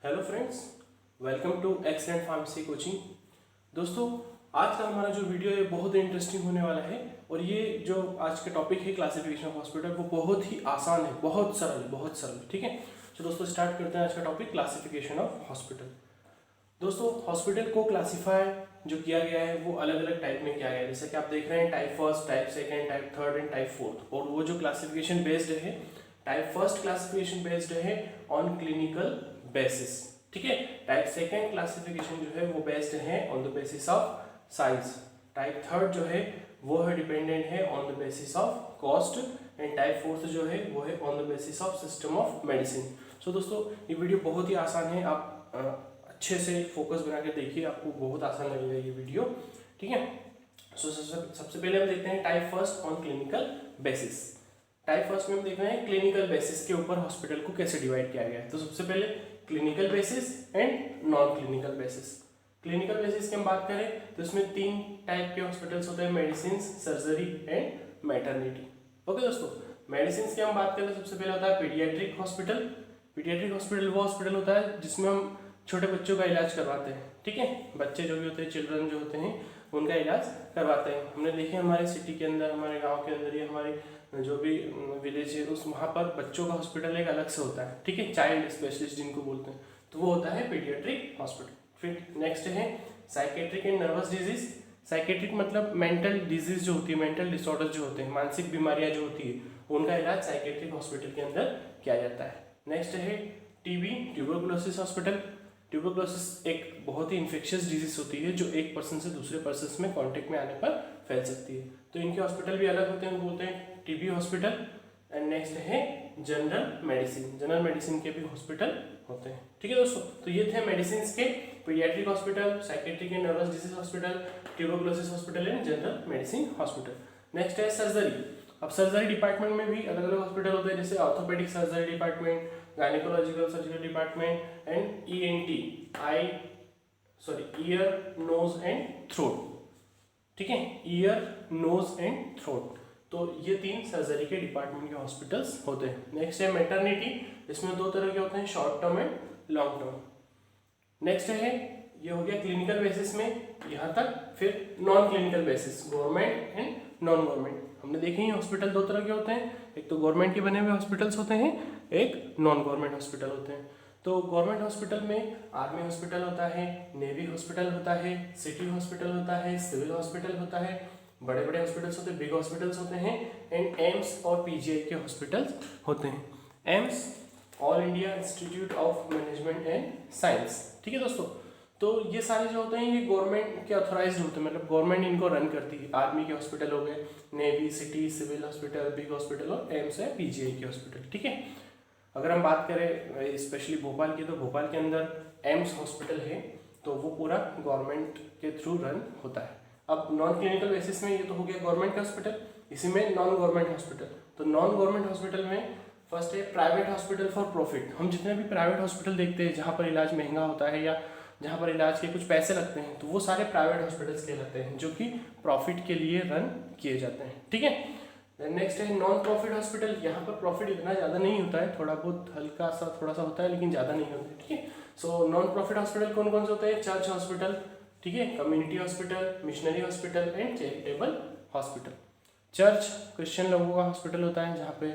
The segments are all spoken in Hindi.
Hello friends, welcome to excellent pharmacy coaching. दोस्तों, आज का हमारा जो वीडियो है बहुत इंटरेस्टिंग होने वाला है और ये जो आज का टॉपिक है क्लासिफिकेशन ऑफ हॉस्पिटल वो बहुत ही आसान है, बहुत सरल। ठीक है, तो दोस्तों स्टार्ट करते हैं आज का टॉपिक क्लासिफिकेशन ऑफ हॉस्पिटल। दोस्तों, हॉस्पिटल को क्लासीफाई जो किया गया है वो अलग अलग टाइप में किया गया है, जैसे कि आप देख रहे हैं type first, type second, type third and type fourth. और वो जो क्लासिफिकेशन बेस्ड है, टाइप फर्स्ट क्लासिफिकेशन बेस्ड है ऑन क्लिनिकल बेसिस। ठीक है, टाइप सेकेंड क्लासिफिकेशन जो है वो बेस्ड है on the basis of size. Type third जो है वो है डिपेंडेंट है on the basis of cost and type fourth जो है वो है on the basis of system of medicine. So दोस्तों, ये वीडियो बहुत ही आसान है, आप अच्छे से फोकस बना के देखिए, आपको बहुत आसान लगेगा ये वीडियो। ठीक है, सो सबसे पहले हम देखते हैं type first on clinical basis. Type first में हम देख रहे हैं क्लिनिकल बेसिस के ऊपर हॉस्पिटल को कैसे डिवाइड किया गया है। तो सबसे पहले clinical basis and non clinical basis. Clinical basis की हम बात करें तो इसमें 3 टाइप के हॉस्पिटल्स होते हैं, medicine, surgery and maternity. Okay दोस्तों, मेडिसिन की हम बात करें सबसे पहले होता है पीडियाट्रिक हॉस्पिटल। पीडियाट्रिक हॉस्पिटल वो हॉस्पिटल होता है जिसमें हम छोटे बच्चों का इलाज करवाते हैं। ठीक है, बच्चे जो भी होते हैं, चिल्ड्रन जो होते हैं, उनका इलाज करवाते हैं। हमने देखे हमारे सिटी के अंदर, हमारे गांव के अंदर या हमारे जो भी विलेज है उस वहाँ पर बच्चों का हॉस्पिटल एक अलग से होता है। ठीक है, चाइल्ड स्पेशलिस्ट जिनको बोलते हैं, तो वो होता है पीडियाट्रिक हॉस्पिटल। फिर नेक्स्ट है psychiatric and nervous disease. Psychiatric मतलब मेंटल डिजीज जो होती है, मेंटल डिसऑर्डर जो होते हैं, मानसिक बीमारियां जो होती है, उनका इलाज साइकेट्रिक हॉस्पिटल के अंदर किया जाता है। नेक्स्ट है टीबी, ट्यूबरकुलोसिस हॉस्पिटल। ट्यूबरकुलोसिस एक बहुत ही इन्फेक्शियस डिजीज होती है जो एक पर्सन से दूसरे पर्सन में कांटेक्ट में आने पर फैल सकती है, तो इनके हॉस्पिटल भी अलग होते हैं, बोलते हैं टीबी हॉस्पिटल। एंड नेक्स्ट है जनरल मेडिसिन। जनरल मेडिसिन के भी हॉस्पिटल होते हैं। ठीक है दोस्तों, तो ये थे मेडिसिन के paediatric hospital, psychiatric and nervous disease hospital, tuberculosis hospital and general medicine hospital. Next है सर्जरी। अब सर्जरी डिपार्टमेंट में भी अलग अलग हॉस्पिटल होते हैं, जैसे orthopaedic surgery department, gynaecological surgery department and ENT, ear nose and throat. ठीक है, ईयर नोज एंड थ्रोट, तो ये 3 सर्जरी के डिपार्टमेंट के हॉस्पिटल्स होते हैं। नेक्स्ट है मैटरनिटी। इसमें 2 तरह के होते हैं, short term and long term. Next है, ये हो गया क्लिनिकल बेसिस में, यहाँ तक। फिर non clinical basis, government and non government. हमने देखे ही हॉस्पिटल 2 तरह के होते हैं, एक तो गवर्नमेंट के बने हुए हॉस्पिटल्स होते हैं, एक नॉन गवर्नमेंट हॉस्पिटल होते हैं। तो गवर्नमेंट हॉस्पिटल में आर्मी हॉस्पिटल होता है, नेवी हॉस्पिटल होता है, सिटी हॉस्पिटल होता है, सिविल हॉस्पिटल होता है, बड़े बड़े हॉस्पिटल्स होते हैं, बिग हॉस्पिटल्स होते हैं, एंड एम्स और पीजीआई के हॉस्पिटल्स होते हैं। AIIMS all India institute of management and science. ठीक है दोस्तों, तो ये सारे जो होते हैं ये गवर्नमेंट के ऑथोराइज्ड होते हैं, मतलब गवर्नमेंट इनको रन करती है। आर्मी के हॉस्पिटल हो गए, navy, city, civil hospital, big hospital और एम्स है पीजीआई के हॉस्पिटल। ठीक है, अगर हम बात करें स्पेशली भोपाल की, तो भोपाल के अंदर एम्स हॉस्पिटल है, तो वो पूरा गवर्नमेंट के थ्रू रन होता है। अब नॉन क्लिनिकल बेसिस में ये तो हो गया गवर्नमेंट का हॉस्पिटल, इसी में नॉन गवर्नमेंट हॉस्पिटल। तो नॉन गवर्नमेंट हॉस्पिटल में फर्स्ट है प्राइवेट हॉस्पिटल फॉर प्रॉफिट। हम जितने भी प्राइवेट हॉस्पिटल देखते हैं जहाँ पर इलाज महंगा होता है या जहाँ पर इलाज के कुछ पैसे लगते हैं, तो वो सारे प्राइवेट हॉस्पिटल्स कहलाते हैं, जो कि प्रॉफिट के लिए रन किए जाते हैं। ठीक है, नेक्स्ट है नॉन प्रॉफिट हॉस्पिटल। यहाँ पर प्रॉफिट इतना ज़्यादा नहीं होता है, थोड़ा बहुत हल्का सा थोड़ा सा होता है, लेकिन ज़्यादा नहीं होता है। ठीक है, सो नॉन प्रॉफिट हॉस्पिटल कौन कौन से होते हैं? चर्च हॉस्पिटल, ठीक है, community hospital, missionary hospital and charitable hospital. Church Christian लोगों का हॉस्पिटल होता है जहाँ पे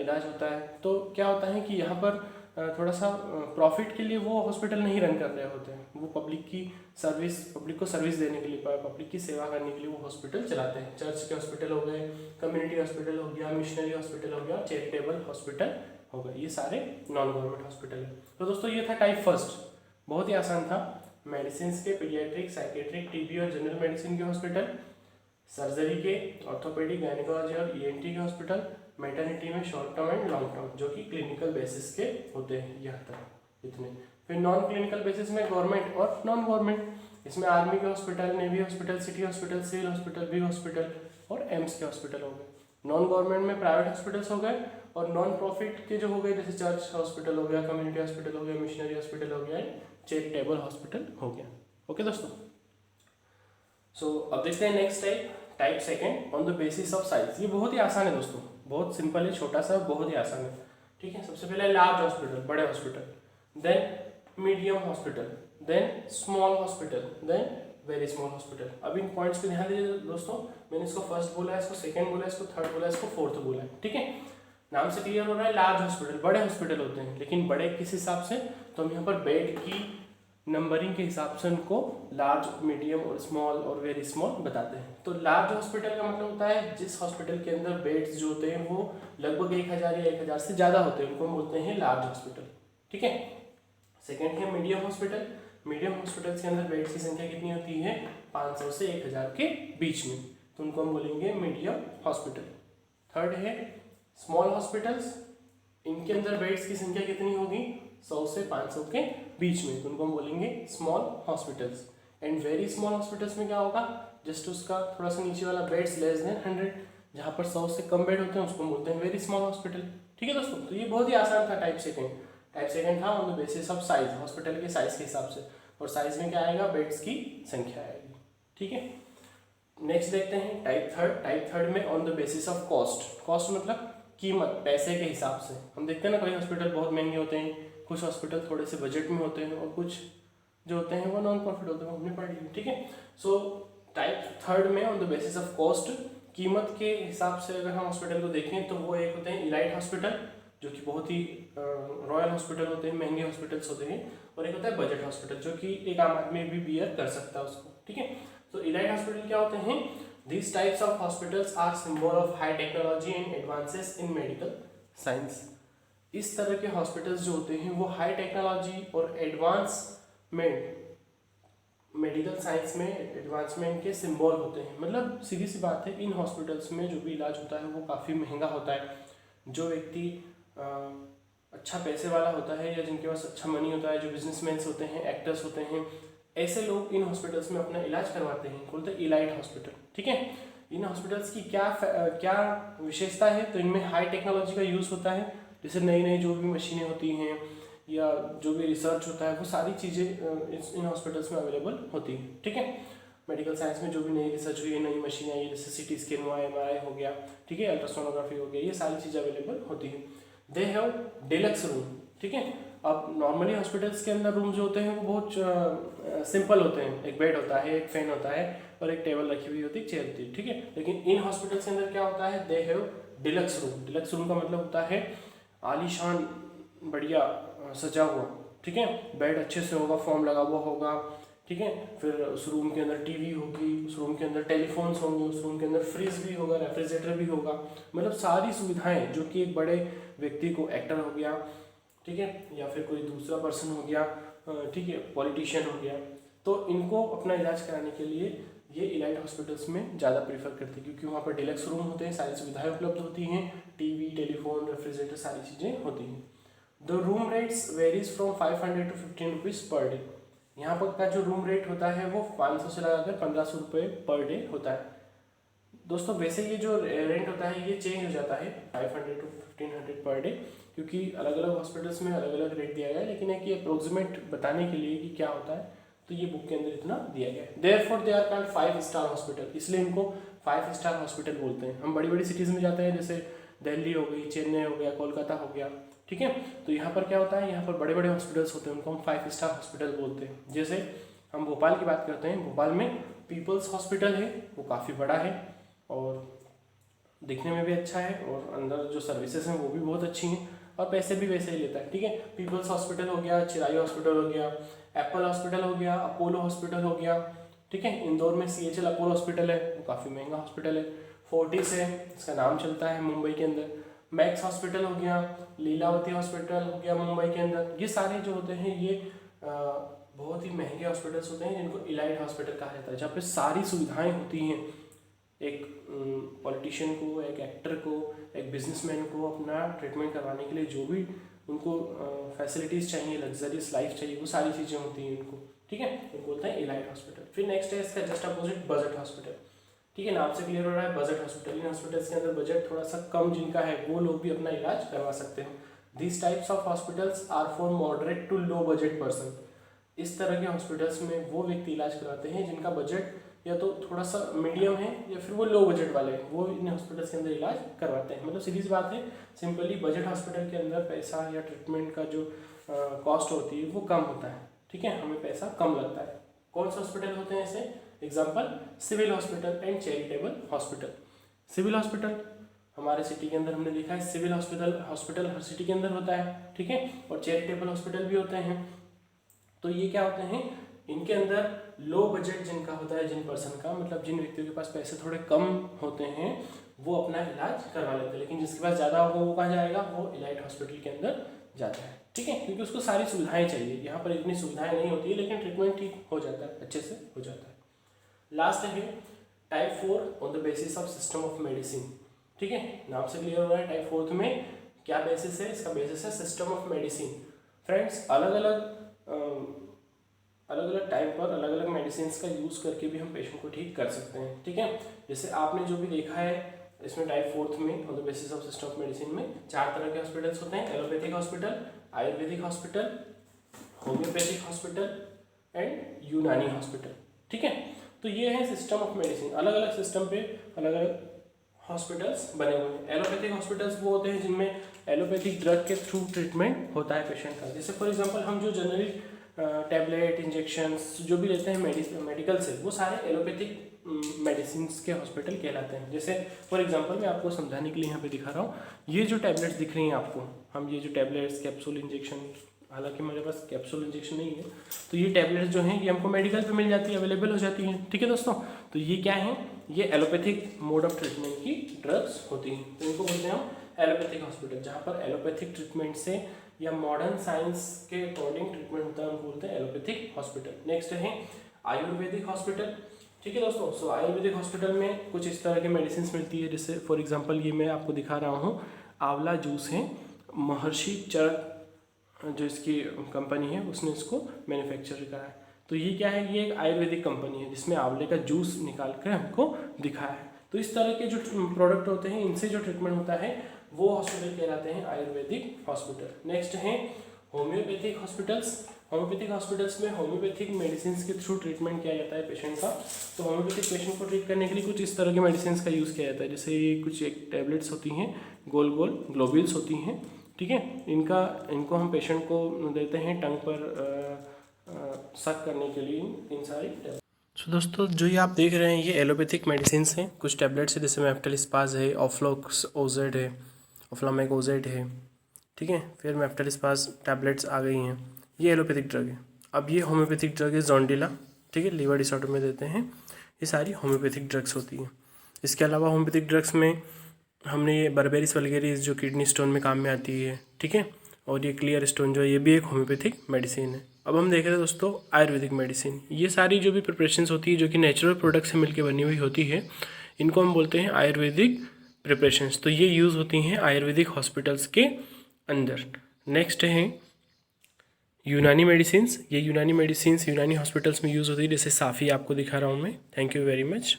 इलाज होता है। तो क्या होता है कि यहाँ पर थोड़ा सा प्रॉफिट के लिए वो हॉस्पिटल नहीं रन कर रहे होते हैं, वो पब्लिक को सर्विस देने के लिए, पब्लिक की सेवा करने के लिए वो हॉस्पिटल चलाते हैं। चर्च के हॉस्पिटल हो गए, कम्युनिटी हॉस्पिटल हो गया, मिशनरी हॉस्पिटल हो गया, चैरिटेबल हॉस्पिटल हो गए, ये सारे नॉन गवर्नमेंट हॉस्पिटल है। तो दोस्तों ये था टाइप फर्स्ट, बहुत ही आसान था। मेडिसिन के पीडियाट्रिक, साइकेट्रिक, टीबी और जनरल मेडिसिन के हॉस्पिटल, सर्जरी के ऑर्थोपेडिक, गायनेकोलॉजी और ईएनटी के हॉस्पिटल, मैटरनिटी में short term and long term जो कि क्लिनिकल बेसिस के होते हैं, यहाँ तक इतने। फिर नॉन क्लिनिकल बेसिस में गवर्नमेंट और नॉन गवर्नमेंट, इसमें आर्मी के hospital, navy hospital, city hospital, civil hospital, big hospital और एम्स के हॉस्पिटल हो गए। नॉन गवर्नमेंट में प्राइवेट हॉस्पिटल्स हो गए, और नॉन प्रॉफिट के जो हो गए जैसे चर्च हॉस्पिटल हो गया, कम्युनिटी हॉस्पिटल हो गया, मिशनरी हॉस्पिटल हो गया, चैरिटेबल हॉस्पिटल हो गया। ओके दोस्तों, सो अब देखते हैं next type second on the basis of size. ये बहुत ही आसान है दोस्तों, बहुत सिंपल है, छोटा सा, बहुत ही आसान है। ठीक है। सबसे पहले लार्ज हॉस्पिटल, बड़े hospital, then medium hospital, then small hospital, then very small hospital. अब इन पॉइंट्स पे ध्यान दीजिए दोस्तों, मैंने इसको फर्स्ट बोला है, इसको सेकंड बोला है, इसको थर्ड बोला है, इसको फोर्थ बोला है, ठीक है। नाम से क्लियर हो रहा है, लार्ज हॉस्पिटल, बड़े हॉस्पिटल होते हैं, लेकिन बड़े किस हिसाब से, तो हम यहाँ पर बेड की नंबरिंग के हिसाब से उनको लार्ज, मीडियम और स्मॉल और वेरी स्मॉल बताते हैं। तो लार्ज हॉस्पिटल का मतलब होता है जिस हॉस्पिटल के अंदर बेड्स जो होते हैं वो लगभग 1000 या 1000 से ज़्यादा होते हैं, उनको हम बोलते हैं लार्ज हॉस्पिटल, ठीक है। सेकेंड है मीडियम हॉस्पिटल। मीडियम हॉस्पिटल के अंदर बेड्स की संख्या कितनी होती है, 500 से 1000 के बीच में, तो उनको हम बोलेंगे मीडियम हॉस्पिटल। थर्ड है स्मॉल हॉस्पिटल्स, इनके अंदर बेड्स की संख्या कितनी होगी, 100 से 500 के बीच में, तो उनको हम बोलेंगे small hospitals. And very small hospitals में क्या होगा, जस्ट उसका थोड़ा सा नीचे वाला बेड्स लेस देन 100, जहाँ पर 100 से कम बेड होते हैं उसको बोलते हैं वेरी स्मॉल हॉस्पिटल, ठीक है दोस्तों। तो ये बहुत ही आसान था टाइप सेकंड था on the basis of size, hospital के साइज के हिसाब से, और साइज में क्या आएगा, बेड्स की संख्या आएगी, ठीक है। नेक्स्ट देखते हैं टाइप थर्ड में on the basis of cost मतलब कीमत, पैसे के हिसाब से। हम देखते हैं ना कोई हॉस्पिटल बहुत महंगे होते हैं, कुछ हॉस्पिटल थोड़े से बजट में होते हैं, और कुछ जो होते हैं वो नॉन प्रॉफिट होते हैं, हमने पढ़ लिया, ठीक है। सो टाइप थर्ड में on the basis of cost, कीमत के हिसाब से अगर हम हॉस्पिटल को देखें तो वो एक होते हैं इलाइट हॉस्पिटल, जो कि बहुत ही रॉयल हॉस्पिटल होते हैं, महंगे हॉस्पिटल्स होते हैं, और एक होता है बजट हॉस्पिटल, जो कि एक आम आदमी भी बियर कर सकता है उसको, ठीक है। तो इलाइट हॉस्पिटल क्या होते हैं, these types of hospitals are symbol of high technology and advances in medical science। इस तरह के हॉस्पिटल्स जो होते हैं वो हाई टेक्नोलॉजी और एडवांसमेंट, मेडिकल साइंस में एडवांसमेंट के सिंबल होते हैं। मतलब सीधी सी बात है, इन हॉस्पिटल्स में जो भी इलाज होता है वो काफ़ी महंगा होता है। जो व्यक्ति अच्छा पैसे वाला होता है या जिनके पास अच्छा मनी होता है, जो बिजनेसमैन होते हैं, एक्टर्स होते हैं, ऐसे लोग इन हॉस्पिटल्स में अपना इलाज करवाते हैं, बोलते हैं इलाइट हॉस्पिटल, ठीक है। इन हॉस्पिटल्स की क्या विशेषता है, तो इनमें हाई टेक्नोलॉजी का यूज़ होता है, जैसे नई नई जो भी मशीनें होती हैं या जो भी रिसर्च होता है वो सारी चीज़ें इन हॉस्पिटल्स में अवेलेबल होती हैं, ठीक है। मेडिकल साइंस में जो भी नई रिसर्च हुई है, नई मशीनें आई, जैसे CT स्कैन हुआ, MRI हो गया, ठीक है, अल्ट्रासोनोग्राफी हो गया, ये सारी चीज़ें अवेलेबल होती हैं। दे हैव डिलक्स रूम, ठीक है। अब नॉर्मली हॉस्पिटल्स के अंदर रूम जो होते हैं वो बहुत सिंपल होते हैं, एक बेड होता है, एक फैन होता है और एक टेबल रखी हुई होती है, चेयर होती है, ठीक है। लेकिन इन हॉस्पिटल्स के अंदर क्या होता है, they have deluxe room. Deluxe room का मतलब होता है आलीशान, बढ़िया सजा हुआ, ठीक है, बेड अच्छे से होगा, फॉर्म लगा हुआ होगा, ठीक है। फिर उस रूम के अंदर टीवी होगी, उस रूम के अंदर टेलीफोन्स होंगे, उस रूम के अंदर फ्रिज भी होगा, रेफ्रिजरेटर भी होगा, मतलब सारी सुविधाएं जो कि एक बड़े व्यक्ति को, एक्टर हो गया, ठीक है, या फिर कोई दूसरा पर्सन हो गया, ठीक है, पॉलिटिशियन हो गया, तो इनको अपना इलाज कराने के लिए ये इलाइट हॉस्पिटल्स में ज़्यादा प्रीफर करते हैं, क्योंकि वहाँ पर डिलक्स रूम होते हैं, सारी सुविधाएं उपलब्ध होती हैं, टीवी, टेलीफोन, रेफ्रिजरेटर, सारी चीज़ें होती हैं। The room rates varies from 500 to 15 rupees per day. यहाँ पर का जो रूम रेट होता है वो 500 से लगाकर 1500 रुपये पर डे होता है। दोस्तों वैसे ये जो रेंट होता है ये चेंज हो जाता है 500 to 1500 पर डे, क्योंकि अलग अलग हॉस्पिटल्स में अलग अलग रेट दिया गया है, लेकिन एक ये अप्रोक्सीमेट बताने के लिए कि क्या होता है, तो ये बुक के अंदर इतना दिया गया है। Therefore they are called 5 star hospital, इसलिए इनको 5 स्टार हॉस्पिटल बोलते हैं। हम बड़ी बड़ी सिटीज़ में जाते हैं, जैसे दिल्ली हो गई, चेन्नई हो गया, कोलकाता हो गया, ठीक है, तो यहाँ पर क्या होता है, यहाँ पर बड़े बड़े हॉस्पिटल्स होते हैं, उनको हम 5 स्टार हॉस्पिटल बोलते हैं। जैसे हम भोपाल की बात करते हैं, भोपाल में पीपल्स हॉस्पिटल है, वो काफ़ी बड़ा है और दिखने में भी अच्छा है, और अंदर जो सर्विसेज हैं वो भी बहुत अच्छी हैं, और पैसे भी वैसे ही लेता है, ठीक है। पीपल्स हॉस्पिटल हो गया, चिराई हॉस्पिटल हो गया, एप्पल हॉस्पिटल हो गया, अपोलो हॉस्पिटल हो गया, ठीक है। इंदौर में CHL अपोलो हॉस्पिटल है, वो काफ़ी महंगा हॉस्पिटल है। फोर्टिस है, इसका नाम चलता है मुंबई के अंदर। मैक्स हॉस्पिटल हो गया, लीलावती हॉस्पिटल हो गया मुंबई के अंदर। ये सारे जो होते हैं ये बहुत ही महंगे हॉस्पिटल्स होते हैं, जिनको इलाइट हॉस्पिटल कहा जाता है, जहाँ पे सारी सुविधाएं होती हैं। एक पॉलिटिशियन को, एक एक्टर को, एक बिजनेसमैन को अपना ट्रीटमेंट करवाने के लिए जो भी उनको फैसिलिटीज़ चाहिए, लग्जरियस लाइफ चाहिए, वो सारी चीज़ें होती हैं इनको, ठीक है, इनको बोलते हैं इलाइट हॉस्पिटल। फिर नेक्स्ट है इसका जस्ट अपोजिट बजट हॉस्पिटल, ठीक है, नाम से क्लियर हो रहा है, बजट हॉस्पिटल। इन हॉस्पिटल्स के अंदर बजट थोड़ा सा कम जिनका है वो लोग भी अपना इलाज करवा सकते हैं। This types of hospitals are for moderate to low budget person. इस तरह के हॉस्पिटल्स में वो व्यक्ति इलाज कराते हैं जिनका बजट या तो थोड़ा सा मीडियम है या फिर वो लो बजट वाले हैं, वो इन हॉस्पिटल्स के अंदर इलाज करवाते हैं। मतलब सीधी सी बात है, सिंपली बजट हॉस्पिटल के अंदर पैसा या ट्रीटमेंट का जो कॉस्ट होती है वो कम होता है, ठीक है, हमें पैसा कम लगता है। कौन से हॉस्पिटल होते हैं ऐसे? Example civil hospital and charitable hospital. Civil hospital हमारे सिटी के अंदर हमने देखा है, सिविल हॉस्पिटल हर सिटी के अंदर होता है, ठीक है, और चैरिटेबल हॉस्पिटल भी होते हैं। तो ये क्या होते हैं, इनके अंदर लो बजट जिनका होता है, जिन पर्सन का मतलब जिन व्यक्तियों के पास पैसे थोड़े कम होते हैं वो अपना इलाज करवा लेते हैं, लेकिन जिसके पास ज़्यादा होगा वो कहाँ जाएगा, वो इलाइट हॉस्पिटल के अंदर जाता है, ठीक है, क्योंकि उसको सारी सुविधाएं चाहिए। यहाँ पर इतनी सुविधाएं नहीं होती है, लेकिन ट्रीटमेंट ठीक हो जाता है, अच्छे से हो जाता है। लास्ट है type 4 on the basis of system of medicine, ठीक है, नाम से क्लियर हो रहा है। टाइप 4 में क्या बेसिस है? इसका बेसिस है सिस्टम ऑफ मेडिसिन। फ्रेंड्स, अलग अलग टाइम पर अलग अलग मेडिसिन का यूज़ करके भी हम पेशेंट को ठीक कर सकते हैं, ठीक है। जैसे आपने जो भी देखा है इसमें टाइप 4 में on the basis of system of medicine में 4 तरह के हॉस्पिटल्स होते हैं, allopathic hospital, Ayurvedic hospital, homeopathic hospital and यूनानी हॉस्पिटल, ठीक है। तो ये है सिस्टम ऑफ मेडिसिन, अलग अलग सिस्टम पे अलग अलग हॉस्पिटल्स बने हुए हैं। एलोपैथिक हॉस्पिटल्स वो होते हैं जिनमें एलोपैथिक ड्रग के थ्रू ट्रीटमेंट होता है पेशेंट का। जैसे फॉर एग्जांपल हम जो जनरली टैबलेट इंजेक्शंस जो भी लेते हैं मेडिकल से, वो सारे एलोपैथिक मेडिसिन के हॉस्पिटल कहलाते हैं। जैसे फॉर एग्जांपल मैं आपको समझाने के लिए यहाँ पे दिखा रहा हूँ, ये जो टैबलेट्स दिख रही हैं आपको, हम ये जो टैबलेट्स कैप्सूल इंजेक्शन, हालांकि मेरे पास कैप्सूल इंजेक्शन नहीं है, तो ये टैबलेट्स जो हैं ये हमको मेडिकल पे मिल जाती है, अवेलेबल हो जाती हैं, ठीक है दोस्तों। तो ये क्या है, ये एलोपैथिक मोड ऑफ ट्रीटमेंट की ड्रग्स होती हैं, तो इनको बोलते हैं हम एलोपैथिक हॉस्पिटल। जहाँ पर एलोपैथिक ट्रीटमेंट से या मॉडर्न साइंस के अकॉर्डिंग ट्रीटमेंट होता है, उनको बोलते हैं एलोपैथिक हॉस्पिटल। नेक्स्ट है आयुर्वेदिक हॉस्पिटल, ठीक है दोस्तों। सो आयुर्वेदिक हॉस्पिटल में कुछ इस तरह की मेडिसिन मिलती है, जैसे फॉर एग्जांपल ये मैं आपको दिखा रहा हूँ, आंवला जूस है, महर्षि चरक जो इसकी कंपनी है उसने इसको मैन्युफैक्चर करा है। तो ये क्या है, ये एक आयुर्वेदिक कंपनी है जिसमें आंवले का जूस निकाल कर हमको दिखाया है। तो इस तरह के जो प्रोडक्ट होते हैं, इनसे जो ट्रीटमेंट होता है वो हॉस्पिटल कहलाते हैं आयुर्वेदिक हॉस्पिटल। नेक्स्ट है होम्योपैथिक हॉस्पिटल्स। होम्योपैथिक हॉस्पिटल्स में होम्योपैथिक मेडिसिन के थ्रू ट्रीटमेंट किया जाता है पेशेंट का। तो होम्योपैथिक पेशेंट को ट्रीट करने के लिए कुछ इस तरह के मेडिसिन का यूज़ किया जाता है, जैसे ये कुछ एक टैबलेट्स होती हैं, गोल गोल ग्लोब्यूल्स होती हैं, ठीक है। इनको हम पेशेंट को देते हैं टंग पर सक करने के लिए इन सारी टैबलेट। सो दोस्तों, जो ये आप देख रहे हैं ये एलोपैथिक मेडिसिन हैं, कुछ टैबलेट्स है, जैसे मेफ्टेलिस्पाज है, ऑफ्लॉक्स ओजेड है, ऑफ्लामेक ओजेड है, ठीक है। फिर मेफ्टेलिस्पाज टैबलेट्स आ गई हैं, ये एलोपैथिक ड्रग है। अब ये होम्योपैथिक ड्रग है जोंडिला, ठीक है, लीवर डिसऑर्डर में देते हैं, ये सारी होम्योपैथिक ड्रग्स होती हैं। इसके अलावा होम्योपैथिक ड्रग्स में हमने ये बर्बेरिस वल्गेरिस जो किडनी स्टोन में काम में आती है, ठीक है, और ये क्लियर स्टोन जो है ये भी एक होम्योपैथिक मेडिसिन है। अब हम देख रहे हैं दोस्तों आयुर्वेदिक मेडिसिन। ये सारी जो भी प्रिपरेशंस होती है जो कि नेचुरल प्रोडक्ट से मिलकर बनी हुई होती है, इनको हम बोलते हैं आयुर्वेदिक प्रिपरेशंस। तो ये यूज़ होती हैं आयुर्वेदिक हॉस्पिटल्स के अंदर। नेक्स्ट है यूनानी मेडिसिन। ये यूनानी मेडिसिन यूनानी हॉस्पिटल्स में यूज़ होती है, जैसे साफ़ी आपको दिखा रहा हूँ मैं। Thank you very much.